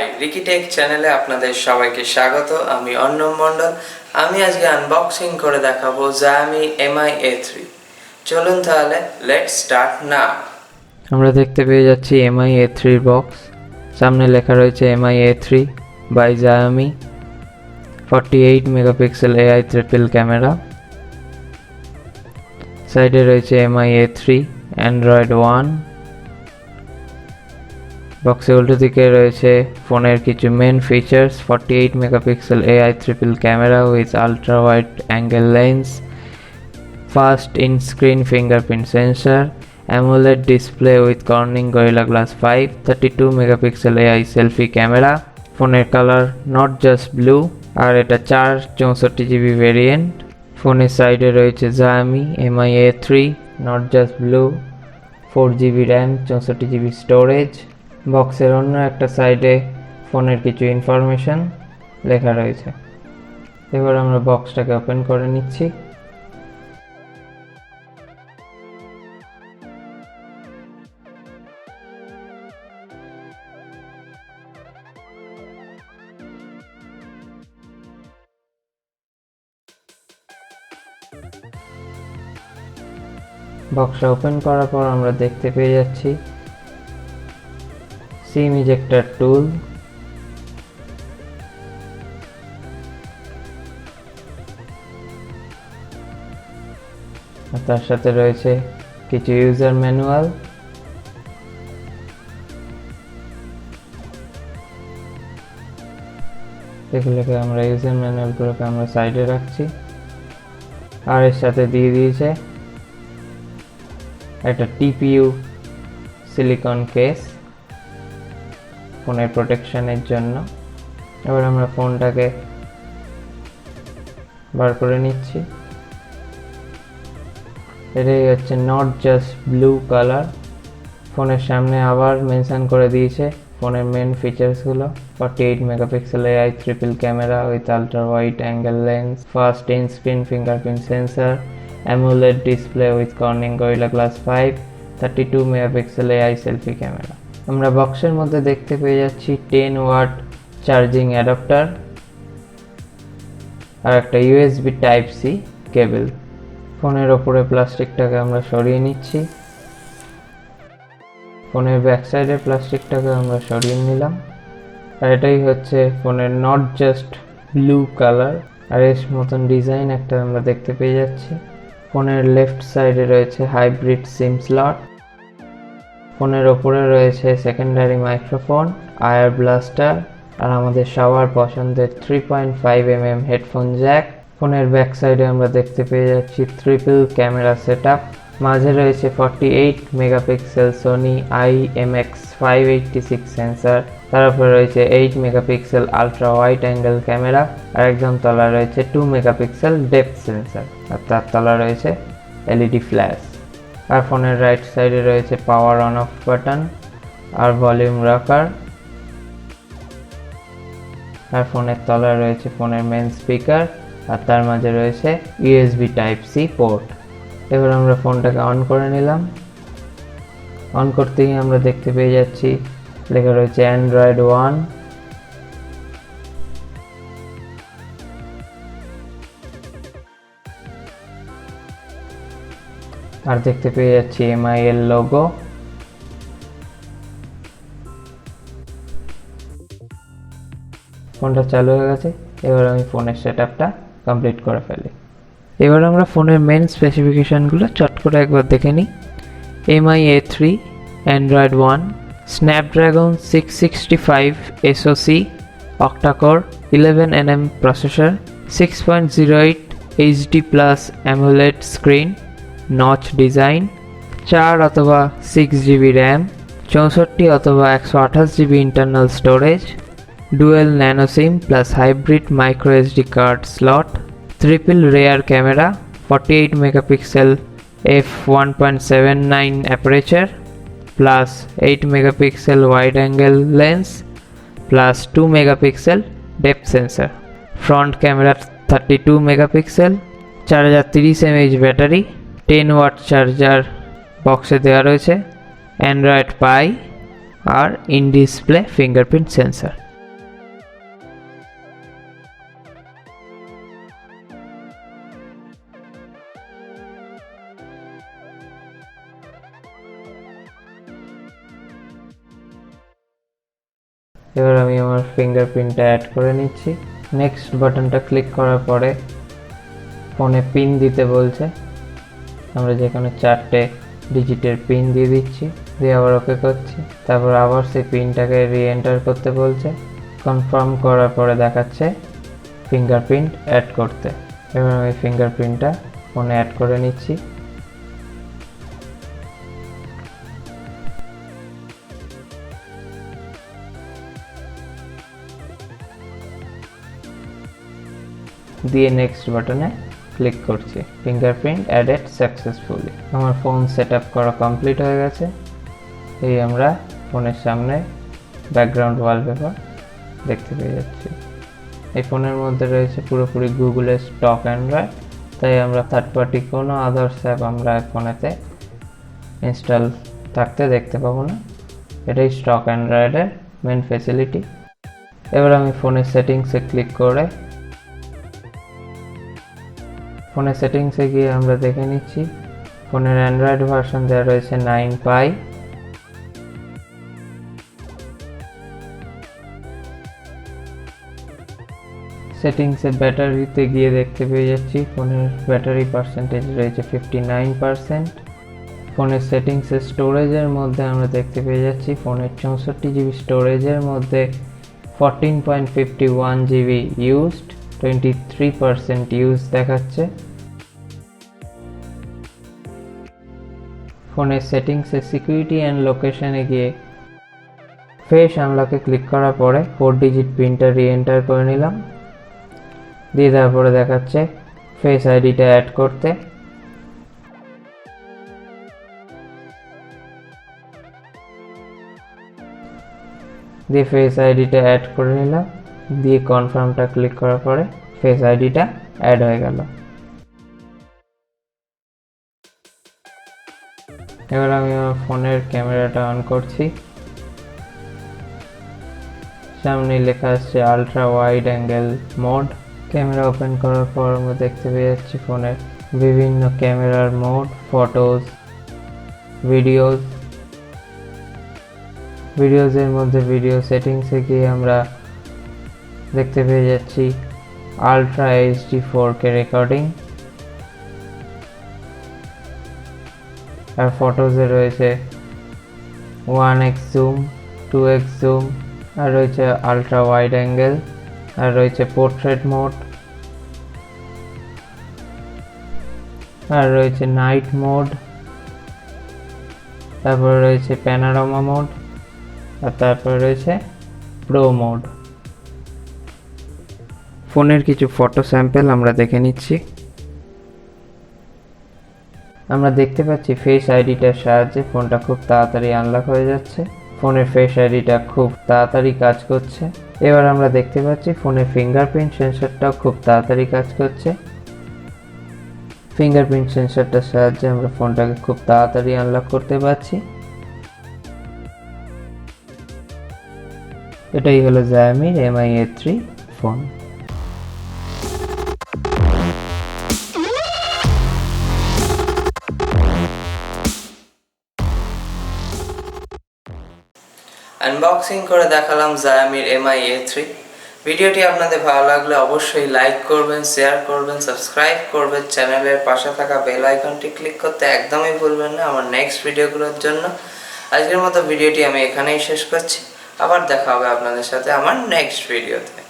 High Ricky take চ্যানেলে আপনাদের সবাইকে স্বাগত। আমি অর্ণব মণ্ডল। আমি আজকে আনবক্সিং করে দেখাবো Xiaomi Mi A3। চলুন তাহলে লেটস স্টার্ট নাও। আমরা দেখতে পেয়ে যাচ্ছি Mi A3 বক্স। সামনে লেখা রয়েছে Mi A3 by Xiaomi, 48 megapixel AI triple camera. সাইডে রয়েছে Mi A3 অ্যান্ড্রয়েড 1। বক্সের উল্টো দিকে রয়েছে ফোনের কিছু main features: 48 megapixel AI triple camera with ultra wide angle lens, fast in screen fingerprint sensor, AMOLED display with Corning Gorilla glass 5, 32 megapixel AI selfie camera. ফোনের colour not just blue, আর এটা 464GB variant. ফোনের সাইডে রয়েছে Xiaomi Mi A3 not just blue, 4GB RAM, 64GB storage. বক্সের অন্য একটা সাইডে ফোনের কিছু ইনফরমেশন লেখা রয়েছে। এবার আমরা বক্সটাকে ওপেন করে নিচ্ছি। বক্সটা ওপেন করার পর আমরা দেখতে পেয়ে যাচ্ছি সিম ইজেক্টর টুল, আর তার সাথে রয়েছে কিছু ইউজার ম্যানুয়াল। এগুলোকে আমরা ইউজার ম্যানুয়ালগুলোকে আমরা সাইডে রাখছি। আর এর সাথে দিয়ে দিয়েছে একটা TPU সিলিকন কেস ফোনের প্রোটেকশনের জন্য। এবার আমরা ফোনটাকে বার করে নিচ্ছি। এটাই হচ্ছে নট জাস্ট ব্লু কালার। ফোনের সামনে আবার মেনশন করে দিয়েছে ফোনের মেন ফিচার্সগুলো: 48 megapixel AI triple camera with ultra wide angle lens, fast in screen fingerprint sensor, AMOLED display with Corning Gorilla glass 5, 32 megapixel AI selfie camera. আমরা বক্সের মধ্যে দেখতে পেয়ে যাচ্ছি 10 ওয়াট চার্জিং অ্যাডাপ্টার আর একটা USB টাইপ সি কেবল। ফোনের ওপরে প্লাস্টিকটাকে আমরা সরিয়ে নিচ্ছি। ফোনের ব্যাক সাইডের প্লাস্টিকটাকে আমরা সরিয়ে নিলাম। আর এটাই হচ্ছে ফোনের নট জাস্ট ব্লু কালার, আর এর মতন ডিজাইন একটা আমরা দেখতে পেয়ে যাচ্ছি। ফোনের লেফট সাইডে রয়েছে হাইব্রিড সিম স্লট। ফোনের ওপরে রয়েছে সেকেন্ডারি মাইক্রোফোন, আয়ার ব্লাস্টার, আর আমাদের সবার পছন্দের 3.5mm হেডফোন জ্যাক। ফোনের ব্যাক সাইডে আমরা দেখতে পেয়ে যাচ্ছি ট্রিপল ক্যামেরা সেটআপ। মাঝে রয়েছে 48 মেগাপিক্সেল সোনি IMX586 সেন্সর, তার উপরে রয়েছে 8 megapixel ultra wide angle camera, আর একদম তলা রয়েছে 2 মেগাপিক্সেল ডেপথ সেন্সর, আর তার তলা রয়েছে LED ফ্ল্যাশ। আর ফোনের রাইট সাইডে রয়েছে পাওয়ার অন অফ বাটন আর ভলিউম রকার, আর ফোনের তলায় রয়েছে ফোনের মেন স্পিকার, আর তার মাঝে রয়েছে USB টাইপ সি পোর্ট। এবার আমরা ফোনটাকে অন করে নিলাম। অন করতেই আমরা দেখতে পেয়ে যাচ্ছি লেখা রয়েছে অ্যান্ড্রয়েড 1। আর দেখতে পেয়ে যাচ্ছি MI এর লোগো। ফোনটা চালু হয়ে গেছে। এবার আমি ফোনের সেটআপটা কমপ্লিট করে ফেলি। এবার আমরা ফোনের মেন স্পেসিফিকেশনগুলো চট করে একবার দেখে নিই। Mi A3 Android 1, Snapdragon 665 SoC, octa core 11nm processor, 6.08 HD+ AMOLED screen, notch design, 4 অথবা 6GB র্যাম, 64 অথবা 128GB internal storage, dual nano SIM plus hybrid micro SD card slot, triple rear camera, 48 megapixel f1.79 aperture plus 8 megapixel wide angle lens plus 2 megapixel depth sensor, front camera 32 megapixel, 4030 mAh battery, 10 watt charger বক্সে দেওয়া রয়েছে, Android pie R in display fingerprint sensor. এবার আমি আমার ফিঙ্গারপ্রিন্টটা add করে নিচ্ছি। Next বাটনটা click করার পরে ফোনে পিন দিতে বলছে, আমরা যেখানে 4টে ডিজিটের পিন দিয়ে দিচ্ছি, দিয়ে আবার ওকে করছি। তারপর আবার সেই পিনটাকে রি-এন্টার করতে বলছে। কনফার্ম করার পরে দেখাচ্ছে ফিঙ্গারপ্রিন্ট অ্যাড করতে। এবার আমি ফিঙ্গারপ্রিন্টটা ফোনে অ্যাড করে নিচ্ছি। দিয়ে নেক্সট বাটনে ক্লিক করছি। Fingerprint added successfully. আমার ফোন সেট আপ করা কমপ্লিট হয়ে গেছে। এই আমরা ফোনের সামনে ব্যাকগ্রাউন্ড ওয়ালপেপার দেখতে পেয়ে যাচ্ছি। এই ফোনের মধ্যে রয়েছে পুরোপুরি গুগলের স্টক অ্যান্ড্রয়েড, তাই আমরা থার্ড পার্টি কোনো আদার্স অ্যাপ আমরা ফোনেতে ইনস্টল থাকতে দেখতে পাবো না। এটাই স্টক অ্যান্ড্রয়েডের মেন ফ্যাসিলিটি। এবার আমি ফোনের সেটিংসে ক্লিক করে ফোনের সেটিংসে গিয়ে আমরা দেখে নিচ্ছি ফোনের অ্যান্ড্রয়েড ভার্সন দেওয়া রয়েছে 9 পাই। সেটিংসে ব্যাটারিতে গিয়ে দেখতে পেয়ে যাচ্ছি ফোনের ব্যাটারি পার্সেন্টেজ রয়েছে 59%। ফোনের সেটিংসে স্টোরেজের মধ্যে আমরা দেখতে পেয়ে যাচ্ছি ফোনের 64 GB স্টোরেজের মধ্যে 14.51 GB ইউজড, 23% ইউজ দেখাচ্ছে। ফোনের সেটিংসে সিকিউরিটি অ্যান্ড লোকেশনে গিয়ে ফেস আনলকে ক্লিক করার পরে 4 ডিজিট পিনটা রি-এন্টার করে নিলাম। দিয়ে তারপরে দেখাচ্ছে ফেস আইডিটা অ্যাড করতে। দিয়ে ফেস আইডিটা অ্যাড করে নিলাম। দিয়ে কনফার্মটা ক্লিক করার পরে ফেস আইডিটা অ্যাড হয়ে গেল। এবার আমি আমার ফোনের ক্যামেরাটা অন করছি। সামনে লেখা আসছে ultra wide angle mode. Camera open করার পর আমরা দেখতে পেয়ে যাচ্ছি ফোনের বিভিন্ন ক্যামেরার মোড, ফটোজ, ভিডিওজের মধ্যে ভিডিও সেটিংসে গিয়ে আমরা দেখতে পেয়ে যাচ্ছি আলট্রা এইচডি 4K রেকর্ডিং। আর ফটোজে রয়েছে 1x জুম, 2x জুম, আর রয়েছে আলট্রা ওয়াইড অ্যাঙ্গেল, আর রয়েছে পোর্ট্রেট মোড, আর রয়েছে নাইট মোড, তারপরে রয়েছে প্যানোরামা মোড, আর তারপরে রয়েছে প্রো মোড। ফোনের কিছু ফটো স্যাম্পল আমরা দেখে নিচ্ছি। আমরা দেখতে পাচ্ছি ফেস আইডিটার সাহায্যে ফোনটা খুব তাড়াতাড়ি আনলক হয়ে যাচ্ছে। ফোনের ফেস আইডিটা খুব তাড়াতাড়ি কাজ করছে। এবার আমরা দেখতে পাচ্ছি ফোনের ফিঙ্গারপ্রিন্ট সেন্সরটাও খুব তাড়াতাড়ি কাজ করছে। ফিঙ্গারপ্রিন্ট সেন্সরটার সাহায্যে আমরা ফোনটাকে খুব তাড়াতাড়ি আনলক করতে পারছি। এটাই হলো Xiaomi Mi A3 phone. Unboxing করে দেখালাম Xiaomi Mi A3। ভিডিওটি আপনাদের ভালো লাগলে অবশ্যই লাইক করবেন, শেয়ার করবেন, সাবস্ক্রাইব করবেন। চ্যানেলের পাশে থাকা বেল আইকনটি ক্লিক করতে একদমই ভুলবেন না আমার নেক্সট ভিডিওগুলোর জন্য। আজকের মতো ভিডিওটি আমি এখানেই শেষ করছি। আবার দেখা হবে আপনাদের সাথে আমার নেক্সট ভিডিওতে।